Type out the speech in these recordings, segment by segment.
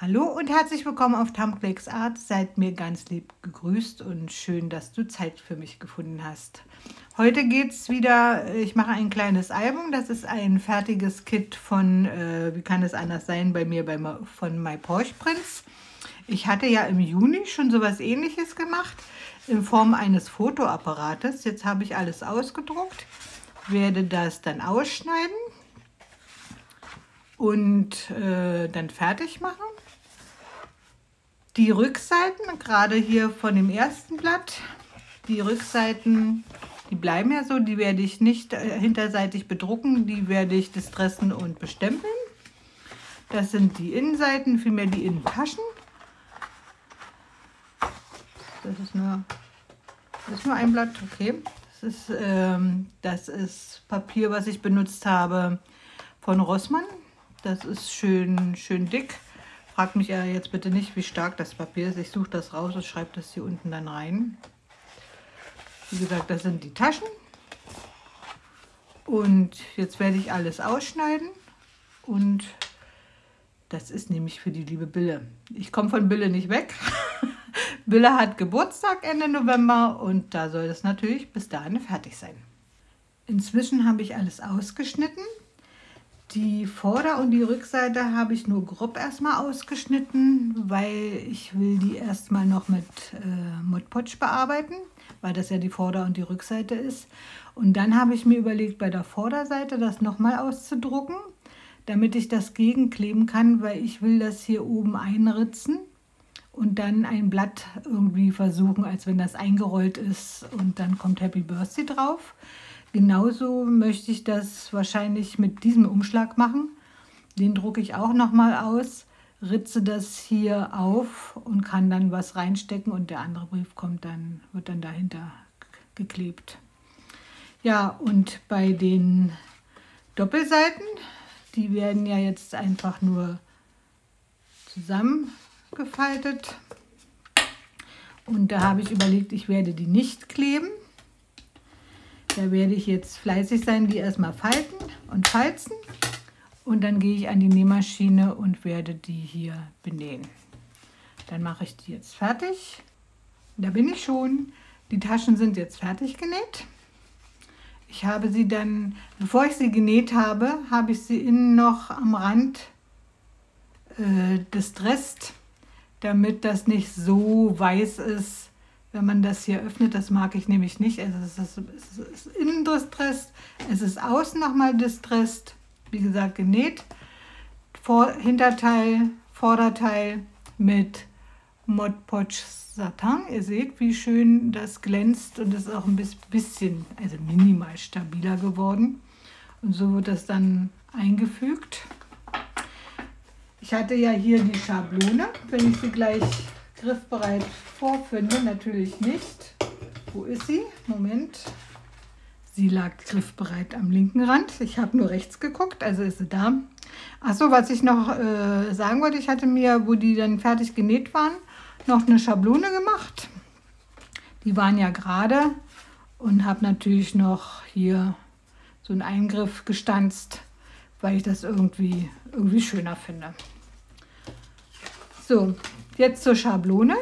Hallo und herzlich willkommen auf Tamklex Art. Seid mir ganz lieb gegrüßt und schön, dass du Zeit für mich gefunden hast. Heute geht es wieder, ich mache ein kleines Album. Das ist ein fertiges Kit von, wie kann es anders sein, bei mir von My Porsche Prince. Ich hatte ja im Juni schon sowas Ähnliches gemacht, in Form eines Fotoapparates. Jetzt habe ich alles ausgedruckt, werde das dann ausschneiden und dann fertig machen. Die Rückseiten, gerade hier von dem ersten Blatt, die Rückseiten, die bleiben ja so, die werde ich nicht hinterseitig bedrucken, die werde ich distressen und bestempeln. Das sind die Innenseiten, vielmehr die Innentaschen. Das ist nur ein Blatt, okay. Das ist Papier, was ich benutzt habe von Rossmann. Das ist schön dick. Fragt mich ja jetzt bitte nicht, wie stark das Papier ist. Ich suche das raus und schreibe das hier unten dann rein. Wie gesagt, das sind die Taschen. Und jetzt werde ich alles ausschneiden. Und das ist nämlich für die liebe Bille. Ich komme von Bille nicht weg. Bille hat Geburtstag Ende November und da soll es natürlich bis dahin fertig sein. Inzwischen habe ich alles ausgeschnitten. Die Vorder- und die Rückseite habe ich nur grob erstmal ausgeschnitten, weil ich will die erstmal noch mit Mod Podge bearbeiten, weil das ja die Vorder- und die Rückseite ist. Und dann habe ich mir überlegt, bei der Vorderseite das nochmal auszudrucken, damit ich das gegenkleben kann, weil ich will das hier oben einritzen und dann ein Blatt irgendwie versuchen, als wenn das eingerollt ist und dann kommt Happy Birthday drauf. Genauso möchte ich das wahrscheinlich mit diesem Umschlag machen. Den drucke ich auch nochmal aus, ritze das hier auf und kann dann was reinstecken und der andere Brief wird dann dahinter geklebt. Ja, und bei den Doppelseiten, die werden ja jetzt einfach nur zusammengefaltet. Und da habe ich überlegt, ich werde die nicht kleben. Da werde ich jetzt fleißig sein, die erstmal falten und falzen. Und dann gehe ich an die Nähmaschine und werde die hier benähen. Dann mache ich die jetzt fertig. Da bin ich schon. Die Taschen sind jetzt fertig genäht. Ich habe sie dann, bevor ich sie genäht habe, habe ich sie innen noch am Rand distresst, damit das nicht so weiß ist, wenn man das hier öffnet. Das mag ich nämlich nicht. Also es ist innen distresst, es ist außen nochmal distresst, wie gesagt genäht. Hinterteil, Vorderteil mit Mod Podge Satin. Ihr seht, wie schön das glänzt und ist auch ein bisschen, also minimal stabiler geworden. Und so wird das dann eingefügt. Ich hatte ja hier die Schablone, wenn ich sie gleich griffbereit vorfinde, natürlich nicht. Wo ist sie? Moment. Sie lag griffbereit am linken Rand. Ich habe nur rechts geguckt, also ist sie da. Achso, was ich noch sagen wollte, ich hatte mir, wo die dann fertig genäht waren, noch eine Schablone gemacht. Die waren ja gerade und habe natürlich noch hier so einen Eingriff gestanzt, weil ich das irgendwie schöner finde. So, jetzt zur Schablone.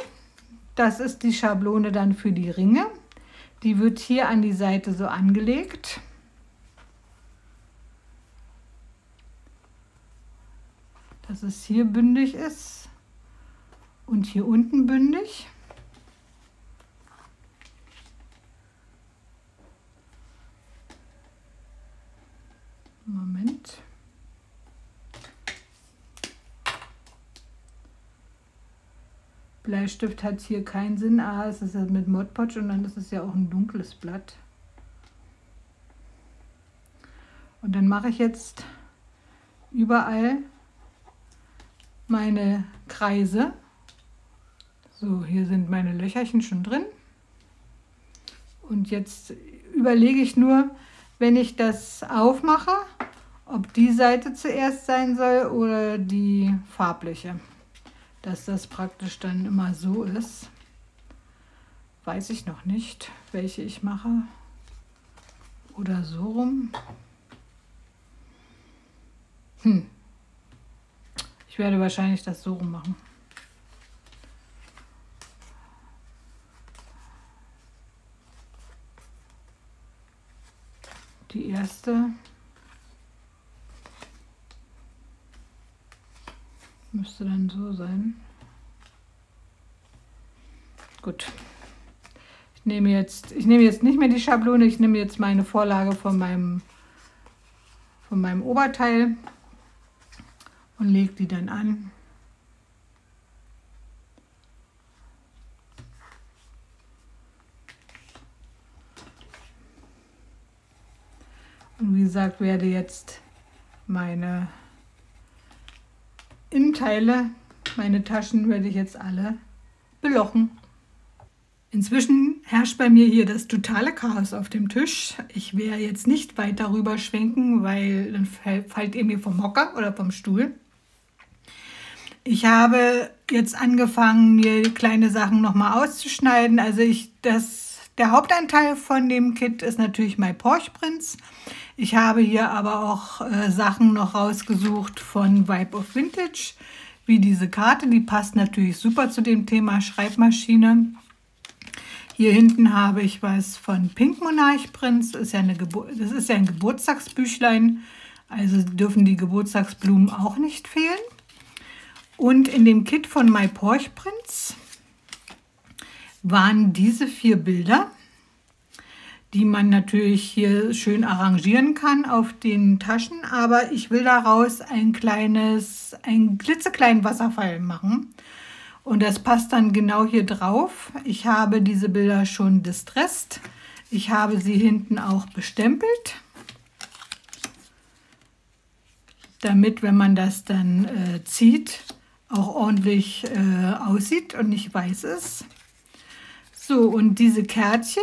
Das ist die Schablone dann für die Ringe. Die wird hier an die Seite so angelegt. Dass es hier bündig ist und hier unten bündig. Moment. Bleistift hat hier keinen Sinn. Es ist ja mit Mod Podge und dann ist es ja auch ein dunkles Blatt. Und dann mache ich jetzt überall meine Kreise. So, hier sind meine Löcherchen schon drin. Und jetzt überlege ich nur, wenn ich das aufmache, ob die Seite zuerst sein soll oder die farbliche. Dass das praktisch dann immer so ist, weiß ich noch nicht, welche ich mache. Oder so rum. Ich werde wahrscheinlich das so rum machen. Die erste müsste dann so sein. Gut. Ich nehme jetzt nicht mehr die Schablone, ich nehme jetzt meine Vorlage von meinem Oberteil und lege die dann an. Und wie gesagt, werde jetzt meine Innenteile, meine Taschen werde ich jetzt alle belochen. Inzwischen herrscht bei mir hier das totale Chaos auf dem Tisch. Ich werde jetzt nicht weiter rüber schwenken, weil dann fällt ihr mir vom Hocker oder vom Stuhl. Ich habe jetzt angefangen, mir kleine Sachen nochmal auszuschneiden. Also der Hauptanteil von dem Kit ist natürlich My Porsche Prinz. Ich habe hier aber auch Sachen noch rausgesucht von Vibe of Vintage, wie diese Karte. Die passt natürlich super zu dem Thema Schreibmaschine. Hier hinten habe ich was von Pink Monarch Prinz. Das ist ja ein Geburtstagsbüchlein, also dürfen die Geburtstagsblumen auch nicht fehlen. Und in dem Kit von My Porsche Prinz waren diese 4 Bilder, die man natürlich hier schön arrangieren kann auf den Taschen. Aber ich will daraus einen klitzekleinen Wasserfall machen. Und das passt dann genau hier drauf. Ich habe diese Bilder schon distressed. Ich habe sie hinten auch bestempelt, damit, wenn man das dann zieht, auch ordentlich aussieht und nicht weiß ist. So, und diese Kärtchen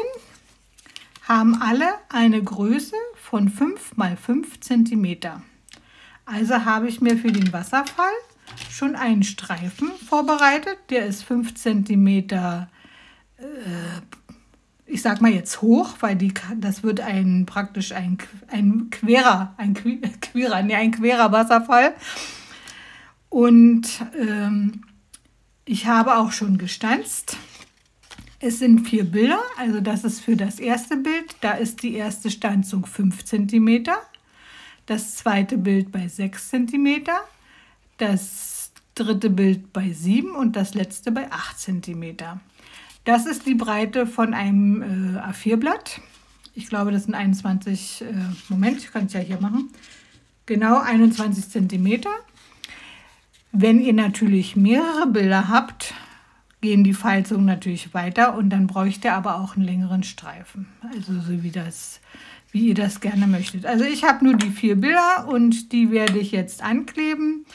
haben alle eine Größe von 5 x 5 cm. Also habe ich mir für den Wasserfall schon einen Streifen vorbereitet. Der ist 5 cm, ich sag mal jetzt hoch, weil das wird praktisch ein querer Wasserfall. Und ich habe auch schon gestanzt. Es sind 4 Bilder, also das ist für das erste Bild. Da ist die erste Stanzung 5 cm, das zweite Bild bei 6 cm, das dritte Bild bei 7 und das letzte bei 8 cm. Das ist die Breite von einem A4-Blatt. Ich glaube, das sind 21, Moment, ich kann es ja hier machen. Genau 21 cm. Wenn ihr natürlich mehrere Bilder habt, gehen die Falzungen natürlich weiter und dann bräuchte ihr aber auch einen längeren Streifen. Also so wie ihr das gerne möchtet. Also ich habe nur die 4 Bilder und die werde ich jetzt ankleben.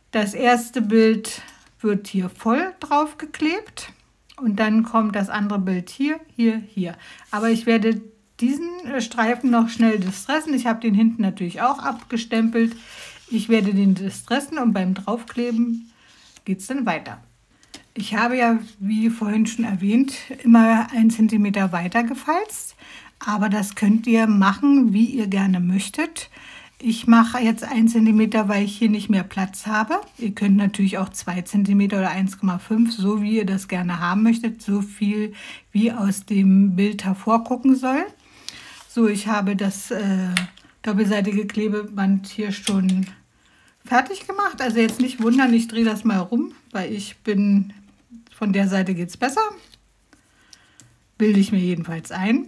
Das erste Bild wird hier voll drauf geklebt und dann kommt das andere Bild hier, hier, hier. Aber ich werde diesen Streifen noch schnell distressen. Ich habe den hinten natürlich auch abgestempelt. Ich werde den distressen und beim Draufkleben geht es dann weiter. Ich habe ja, wie vorhin schon erwähnt, immer 1 cm weiter gefalzt, aber das könnt ihr machen, wie ihr gerne möchtet. Ich mache jetzt 1 cm, weil ich hier nicht mehr Platz habe. Ihr könnt natürlich auch 2 cm oder 1,5, so wie ihr das gerne haben möchtet, so viel wie aus dem Bild hervorgucken soll. So, ich habe das doppelseitige Klebeband hier schon fertig gemacht. Also jetzt nicht wundern, ich drehe das mal rum, weil von der Seite geht es besser. Bilde ich mir jedenfalls ein.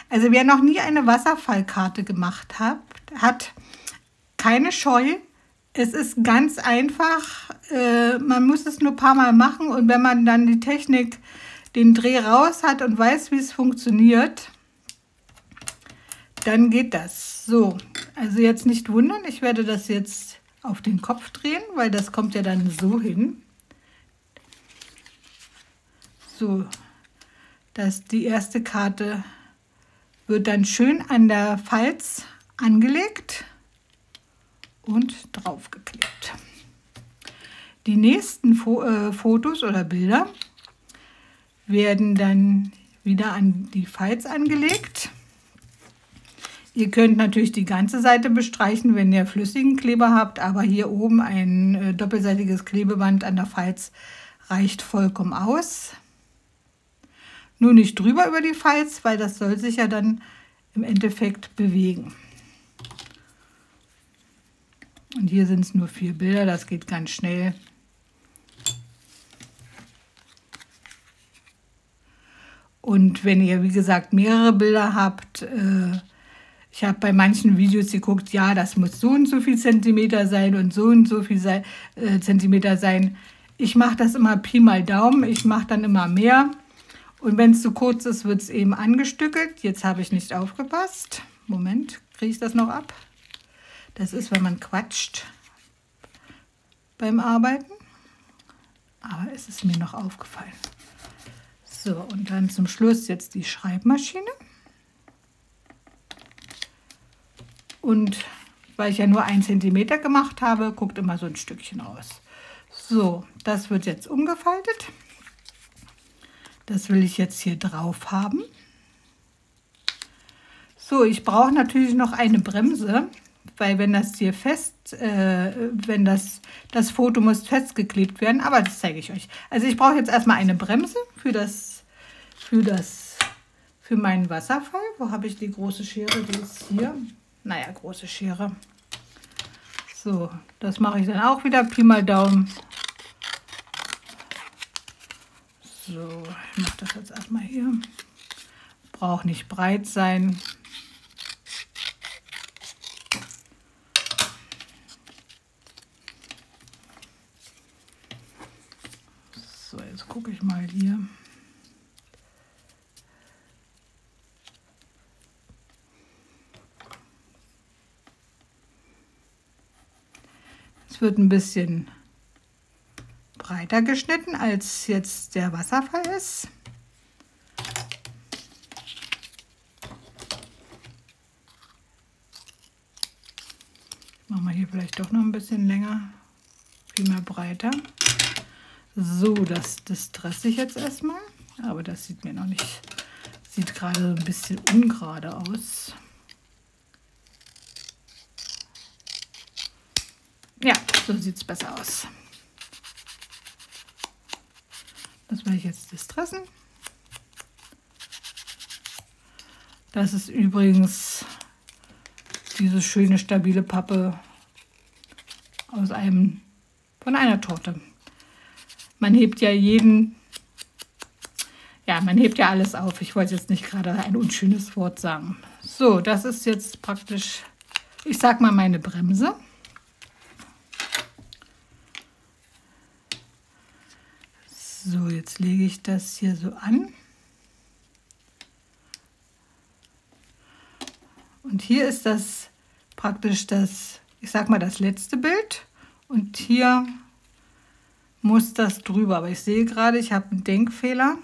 Also wer noch nie eine Wasserfallkarte gemacht hat, keine Scheu. Es ist ganz einfach. Man muss es nur ein paar Mal machen und wenn man dann die Technik, den Dreh raus hat und weiß, wie es funktioniert, dann geht das. So, also jetzt nicht wundern, ich werde das jetzt auf den Kopf drehen, weil das kommt ja dann so hin. So, dass die erste Karte wird dann schön an der Falz angelegt und draufgeklebt. Die nächsten Fotos oder Bilder werden dann wieder an die Falz angelegt. Ihr könnt natürlich die ganze Seite bestreichen, wenn ihr flüssigen Kleber habt, aber hier oben ein doppelseitiges Klebeband an der Falz reicht vollkommen aus. Nur nicht drüber über die Falz, weil das soll sich ja dann im Endeffekt bewegen. Und hier sind es nur 4 Bilder, das geht ganz schnell. Und wenn ihr, wie gesagt, mehrere Bilder habt, ich habe bei manchen Videos geguckt, ja, das muss so und so viel Zentimeter sein und so viel Zentimeter sein. Ich mache das immer Pi mal Daumen, ich mache dann immer mehr. Und wenn es zu kurz ist, wird es eben angestückelt. Jetzt habe ich nicht aufgepasst. Moment, kriege ich das noch ab? Das ist, wenn man quatscht beim Arbeiten. Aber es ist mir noch aufgefallen. So, und dann zum Schluss jetzt die Schreibmaschine. Und weil ich ja nur 1 Zentimeter gemacht habe, guckt immer so ein Stückchen raus. So, das wird jetzt umgefaltet. Das will ich jetzt hier drauf haben. So, ich brauche natürlich noch eine Bremse, weil wenn das hier wenn das Foto muss festgeklebt werden, aber das zeige ich euch. Also ich brauche jetzt erstmal eine Bremse für meinen Wasserfall. Wo habe ich die große Schere? Die ist hier. Naja, große Schere. So, das mache ich dann auch wieder Pi mal Daumen. So, ich mache das jetzt erstmal hier. Braucht nicht breit sein. So, jetzt gucke ich mal hier. Es wird ein bisschen breiter geschnitten, als jetzt der Wasserfall ist. Machen wir hier vielleicht doch noch ein bisschen länger, viel mehr breiter. So, das stresse ich jetzt erstmal, aber das sieht mir noch nicht, sieht gerade ein bisschen ungerade aus. Ja, so sieht es besser aus. Das werde ich jetzt distressen. Das ist übrigens diese schöne stabile Pappe von einer Torte. Man hebt ja man hebt ja alles auf. Ich wollte jetzt nicht gerade ein unschönes Wort sagen. So, das ist jetzt praktisch, ich sag mal, meine Bremse. So, jetzt lege ich das hier so an. Und hier ist das praktisch ich sag mal, das letzte Bild. Und hier muss das drüber. Aber ich sehe gerade, ich habe einen Denkfehler.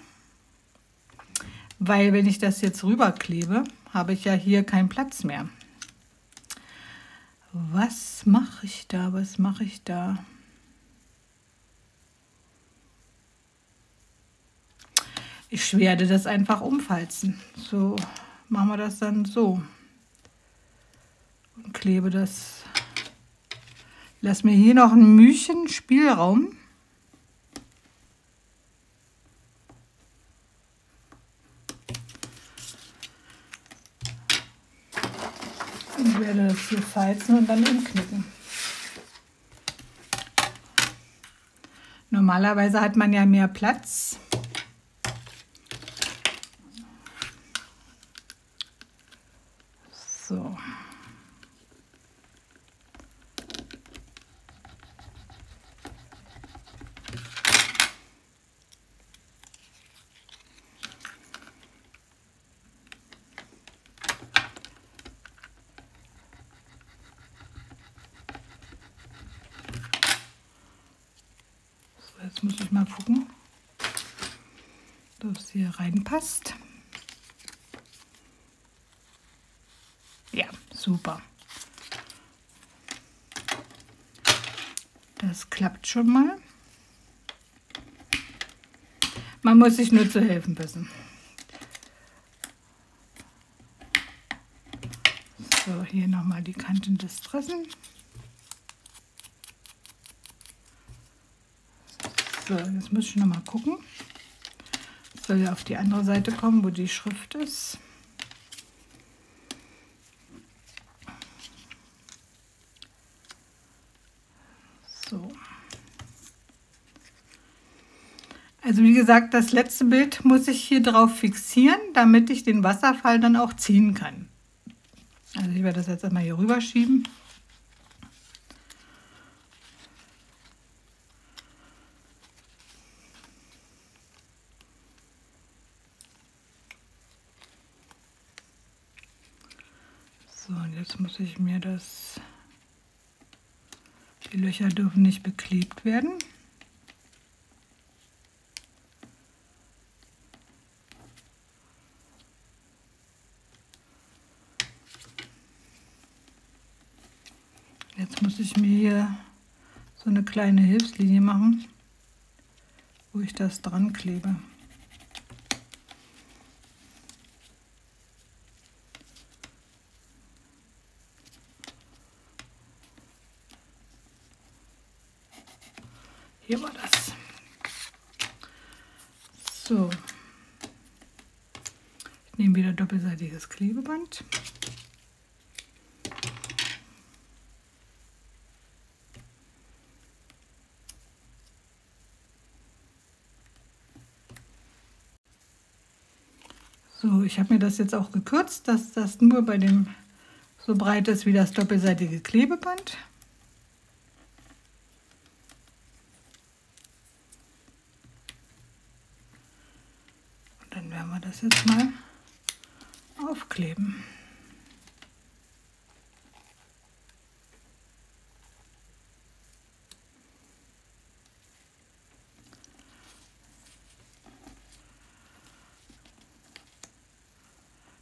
Weil wenn ich das jetzt rüberklebe, habe ich ja hier keinen Platz mehr. Was mache ich da? Was mache ich da? Ich werde das einfach umfalzen. So machen wir das dann so. Und klebe das. Lass mir hier noch ein Mühchen Spielraum. Und werde das hier falzen und dann umknicken. Normalerweise hat man ja mehr Platz. So. Jetzt muss ich mal gucken, dass es hier reinpasst. Ja, super. Das klappt schon mal. Man muss sich nur zu helfen wissen. hier nochmal die Kanten des Dressen. So, jetzt muss ich noch mal gucken. Das soll ja auf die andere Seite kommen, wo die Schrift ist. So. Also wie gesagt, das letzte Bild muss ich hier drauf fixieren, damit ich den Wasserfall dann auch ziehen kann. Also ich werde das jetzt einmal hier rüber schieben. So, und jetzt muss ich mir das... Die Löcher dürfen nicht beklebt werden. Jetzt muss ich mir hier so eine kleine Hilfslinie machen, wo ich das dran klebe. Hier war das. So. Ich nehme wieder doppelseitiges Klebeband. So, ich habe mir das jetzt auch gekürzt, dass das nur bei dem so breit ist wie das doppelseitige Klebeband. Und dann werden wir das jetzt mal aufkleben.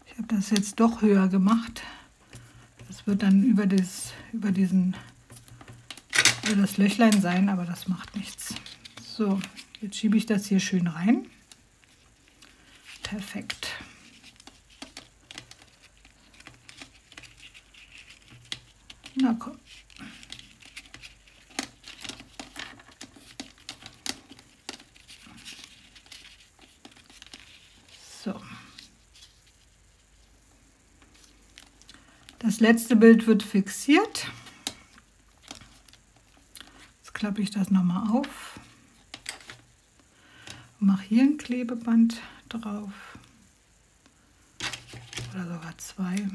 Ich habe das jetzt doch höher gemacht. Das wird dann über das Löchlein sein, aber das macht nichts. So, jetzt schiebe ich das hier schön rein. Perfekt. Na komm. So. Das letzte Bild wird fixiert. Jetzt klappe ich das nochmal auf. Mache hier ein Klebeband drauf. Oder sogar zwei.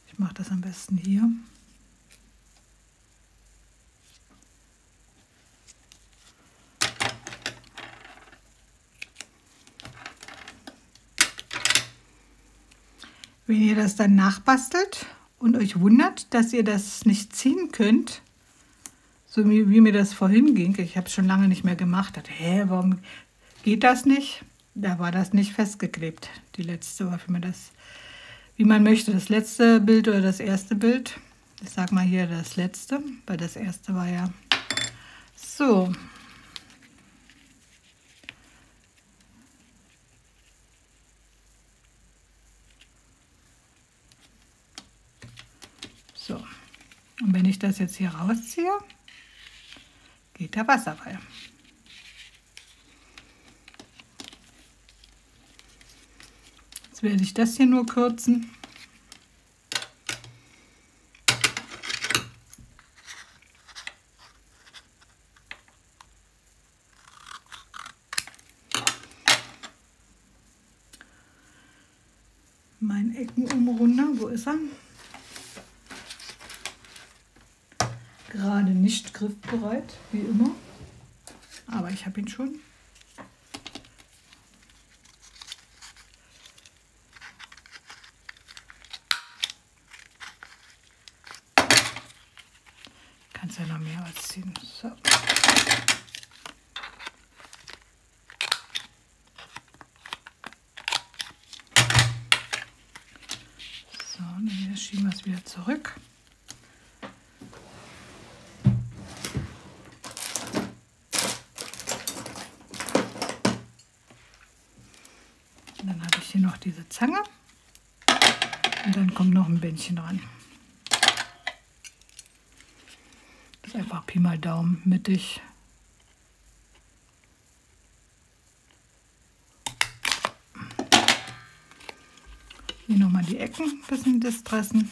Ich mache das am besten hier. Wenn ihr das dann nachbastelt und euch wundert, dass ihr das nicht ziehen könnt, so wie mir das vorhin ging, ich habe es schon lange nicht mehr gemacht, dachte, hä, warum geht das nicht? Da war das nicht festgeklebt, die letzte, oder wie man möchte, das letzte Bild oder das erste Bild. Ich sage mal hier das letzte, weil das erste war ja so. So, und wenn ich das jetzt hier rausziehe, geht der Wasserfall. Jetzt werde ich das hier nur kürzen. Mein Eckenumrunder, wo ist er? Gerade nicht griffbereit, wie immer, aber ich habe ihn schon. Kannst ja noch mehr ausziehen. So. So, und dann schieben wir es wieder zurück. Dann habe ich hier noch diese Zange. Und dann kommt noch ein Bändchen dran. Das ist einfach Pi mal Daumen mittig. Hier nochmal die Ecken ein bisschen distressen.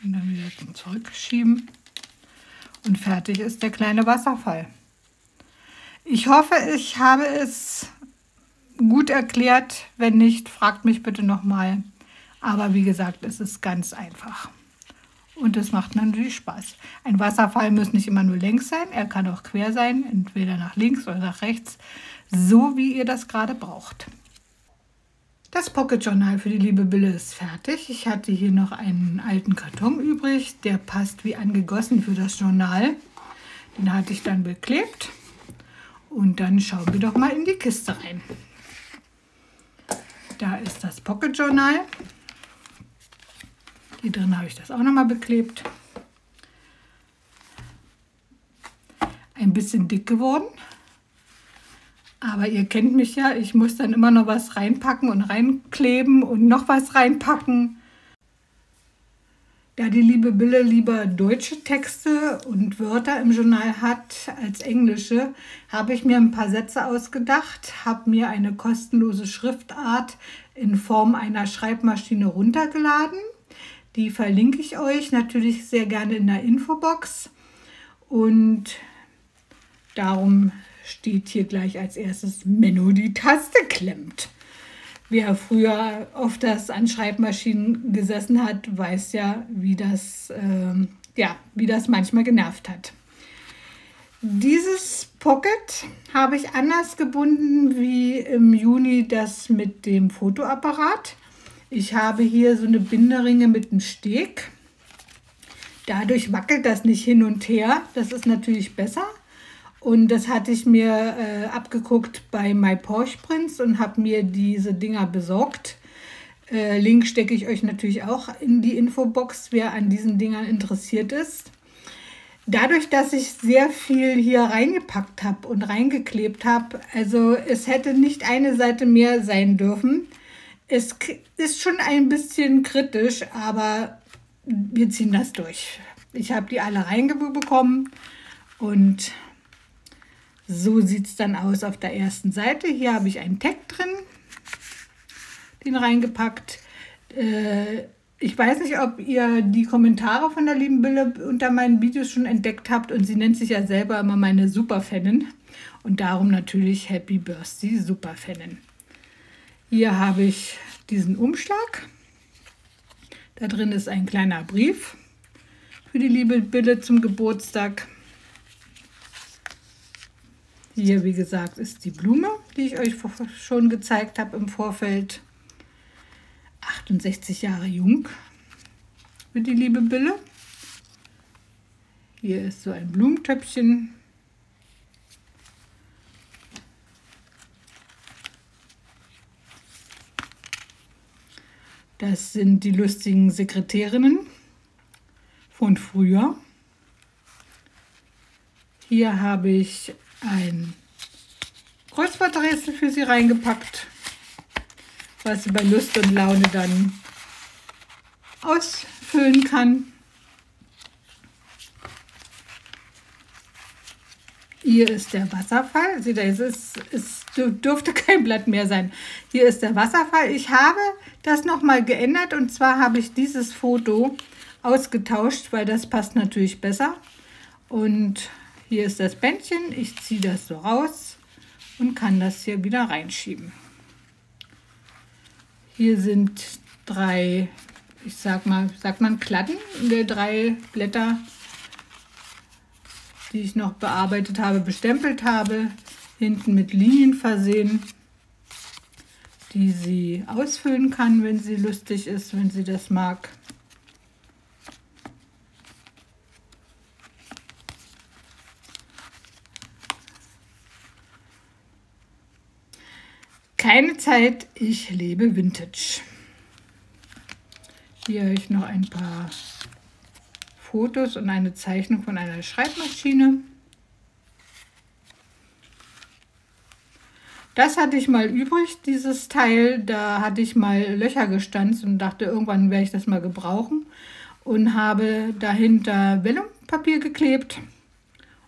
Und dann wieder zurückschieben. Und fertig ist der kleine Wasserfall. Ich hoffe, ich habe es gut erklärt. Wenn nicht, fragt mich bitte nochmal. Aber wie gesagt, es ist ganz einfach. Und es macht natürlich Spaß. Ein Wasserfall muss nicht immer nur längs sein. Er kann auch quer sein, entweder nach links oder nach rechts. So wie ihr das gerade braucht. Das Pocket Journal für die liebe Bille ist fertig. Ich hatte hier noch einen alten Karton übrig. Der passt wie angegossen für das Journal. Den hatte ich dann beklebt. Und dann schauen wir doch mal in die Kiste rein. Da ist das Pocket Journal. Hier drin habe ich das auch nochmal beklebt. Ein bisschen dick geworden. Aber ihr kennt mich ja, ich muss dann immer noch was reinpacken und reinkleben und noch was reinpacken. Da die liebe Bille lieber deutsche Texte und Wörter im Journal hat als englische, habe ich mir ein paar Sätze ausgedacht, habe mir eine kostenlose Schriftart in Form einer Schreibmaschine runtergeladen. Die verlinke ich euch natürlich sehr gerne in der Infobox. Und darum steht hier gleich als erstes: Menno die Taste klemmt. Wer früher oft an Schreibmaschinen gesessen hat, weiß ja, wie das manchmal genervt hat. Dieses Pocket habe ich anders gebunden wie im Juni das mit dem Fotoapparat. Ich habe hier so eine Binderinge mit einem Steg. Dadurch wackelt das nicht hin und her. Das ist natürlich besser. Und das hatte ich mir abgeguckt bei My Porsche Prints und habe mir diese Dinger besorgt. Link stecke ich euch natürlich auch in die Infobox, wer an diesen Dingern interessiert ist. Dadurch, dass ich sehr viel hier reingepackt habe und reingeklebt habe, also es hätte nicht eine Seite mehr sein dürfen. Es ist schon ein bisschen kritisch, aber wir ziehen das durch. Ich habe die alle reinbekommen und so sieht es dann aus auf der ersten Seite. Hier habe ich einen Tag drin, den reingepackt. Ich weiß nicht, ob ihr die Kommentare von der lieben Bille unter meinen Videos schon entdeckt habt, und sie nennt sich ja selber immer meine Superfanin und darum natürlich Happy Birthday Superfanin. Hier habe ich diesen Umschlag. Da drin ist ein kleiner Brief für die liebe Bille zum Geburtstag. Hier, wie gesagt, ist die Blume, die ich euch schon gezeigt habe im Vorfeld. 68 Jahre jung für die liebe Bille. Hier ist so ein Blumentöpfchen. Das sind die lustigen Sekretärinnen von früher. Hier habe ich ein Kreuzworträtsel für sie reingepackt, was sie bei Lust und Laune dann ausfüllen kann. Hier ist der Wasserfall. Seht ihr, es dürfte kein Blatt mehr sein. Hier ist der Wasserfall. Ich habe das nochmal geändert, und zwar habe ich dieses Foto ausgetauscht, weil das passt natürlich besser. Und hier ist das Bändchen. Ich ziehe das so raus und kann das hier wieder reinschieben. Hier sind 3, ich sag mal, sagt man Kladden, 3 Blätter, die ich noch bearbeitet habe, bestempelt habe, hinten mit Linien versehen, die sie ausfüllen kann, wenn sie lustig ist, wenn sie das mag. Keine Zeit, ich lebe Vintage. Hier habe ich noch ein paar Fotos und eine Zeichnung von einer Schreibmaschine. Das hatte ich mal übrig, dieses Teil. Da hatte ich mal Löcher gestanzt und dachte, irgendwann werde ich das mal gebrauchen. Und habe dahinter Vellumpapier geklebt.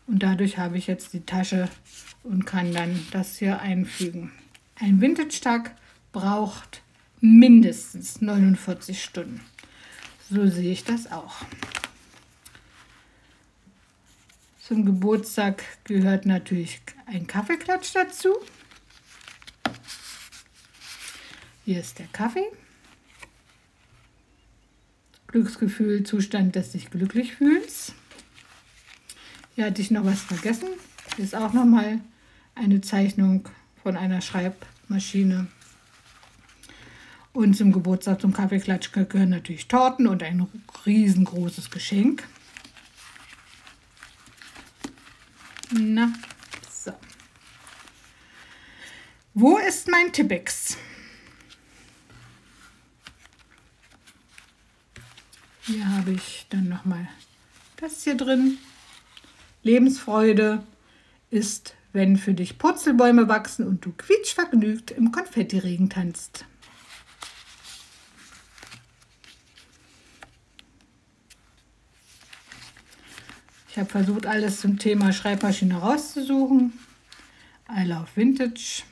Und dadurch habe ich jetzt die Tasche und kann dann das hier einfügen. Ein Vintage-Tag braucht mindestens 49 Stunden. So sehe ich das auch. Zum Geburtstag gehört natürlich ein Kaffeeklatsch dazu. Hier ist der Kaffee. Glücksgefühl, Zustand des sich glücklich fühlens. Hier hatte ich noch was vergessen. Hier ist auch nochmal eine Zeichnung von einer Schreibmaschine. Und zum Geburtstag, zum Kaffeeklatsch gehören natürlich Torten und ein riesengroßes Geschenk. Na, so. Wo ist mein Tippex? Hier habe ich dann nochmal das hier drin. Lebensfreude ist, wenn für dich Purzelbäume wachsen und du quietschvergnügt im Konfettiregen tanzt. Ich habe versucht, alles zum Thema Schreibmaschine rauszusuchen. I love Vintage.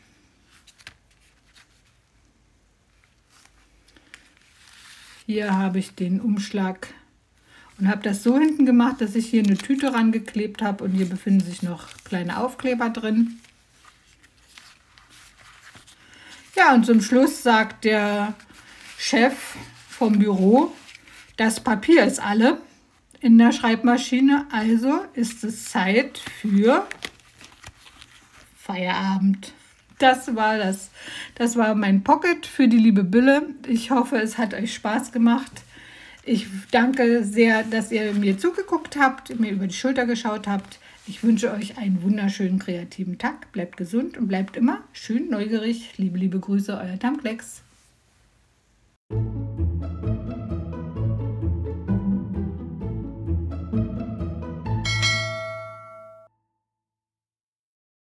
Hier habe ich den Umschlag und habe das so hinten gemacht, dass ich hier eine Tüte rangeklebt habe und hier befinden sich noch kleine Aufkleber drin. Ja, und zum Schluss sagt der Chef vom Büro, das Papier ist alle in der Schreibmaschine, also ist es Zeit für Feierabend. Das war das. Das war mein Pocket für die liebe Bille. Ich hoffe, es hat euch Spaß gemacht. Ich danke sehr, dass ihr mir zugeguckt habt, mir über die Schulter geschaut habt. Ich wünsche euch einen wunderschönen kreativen Tag. Bleibt gesund und bleibt immer schön neugierig. Liebe Grüße, euer Tamklecks.